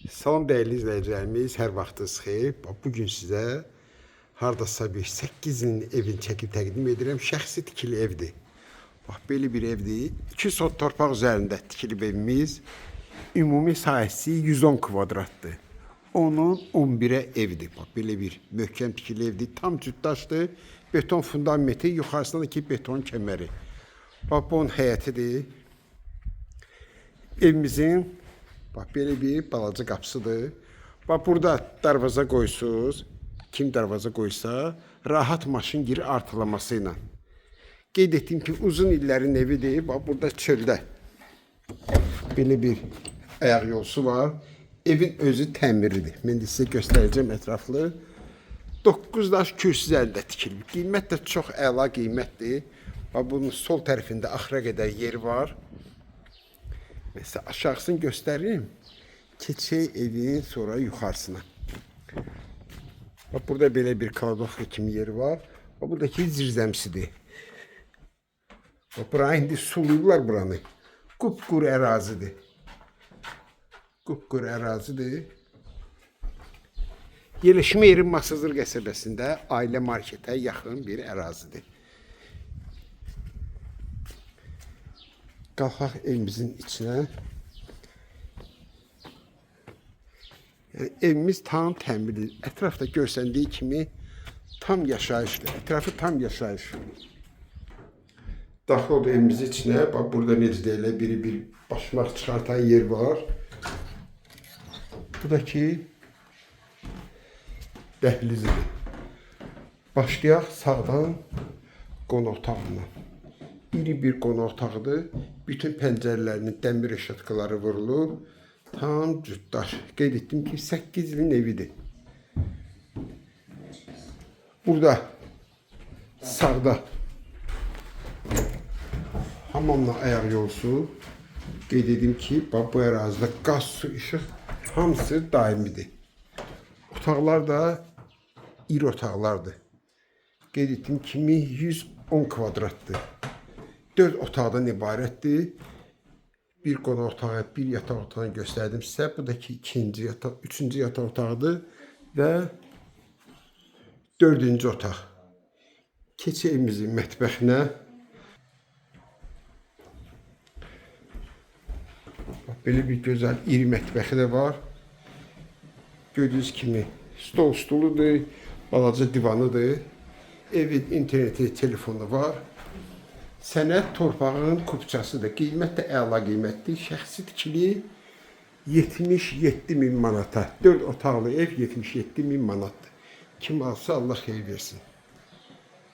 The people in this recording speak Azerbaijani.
Salam değerli izleyicilerimiz, hər vaxtınız xeyir. Bugün sizə hardasa bir 8 evin çəkib təqdim edirəm. Şəxsi tikili evdir. Bax, belə bir evdir. 2 sot torpaq üzərində tikilib evimiz. Ümumi sahəsi 110 kvadratdır. Onun 11'e evdir. Bax, belə bir möhkəm tikili evdir. Tam cütdaşdır. Beton fundamenti, yuxarısında da ki beton kəməri. Bax, bunun həyətidir. Evimizin bax, belə bir balaca qapısıdır. Bax, burada darvaza qoysunuz. Kim darvaza qoysa, rahat maşın girir artılaması ilə. Qeyd etdim ki, uzun illərin evidir. Bax, burada çöldə belə bir ayaq yolsu var. Evin özü təmirlidir. Mən də sizə göstərəcəm ətraflı. 9 daş kürsüz əldə tikilib. Qiymət də çox əla qiymətdir. Bax, bunun sol tərəfində axıra qədər yer var. Mesela aşağısını göstereyim. Keçək evin sonra yuxarısına. Bak, burada belə bir kaladoxlu kimi yeri var. Bak, buradaki zirzəmsidir. Bak, buraya indi suluyurlar buranı. Qupquru ərazidir. Qupquru ərazidir. Yerleşmə yeri Masazır qəsəbəsində ailə marketə yaxın bir ərazidir. Qalxaq evimizin içine. Yani evimiz tam təmirli. Ətrafda görsəndiyi kimi tam yaşayışlı. Ətrafı tam yaşayış. Daxil oldu evimizin içine. Bak, burada necə deyilə bir başmaq çıxartan yer var. Bu da ki dəhlizidir. Başlayaq sağdan qonaq otağından. İri bir qonaq otağıdır. Bütün pəncərələrinin dəmir eşatqaları vurulur. Tam cütdaş. Qeyd etdim ki 8 ilin evidir. Burada sağda hamamla ayaq yolsu. Qeyd etdim ki bu ərazidə qaz, su, işıq hamısı daimidir. Otaqlar da iri otaqlardır. Qeyd etdim kimi 110 kvadratdır. 4 otaqdan ibarətdir. Bir qonaq otağı, bir yataq otağını göstərdim sizə. Bu da ki ikinci yataq, üçüncü yataq otağıdır və dördüncü otaq. Keçək evimizin mətbəxinə. Belə bir gözəl iri mətbəxi də var. Gördüyünüz kimi stol stuludur, balaca divanıdır. Evin interneti, telefonu var. Sənəd torpağın kupçasıdır. Qiymət də əla qiymətdir. Şəxsi tikili 77.000 manata. 4 otaqlı ev 77.000 manatdır. Kim alsa Allah xeyir versin.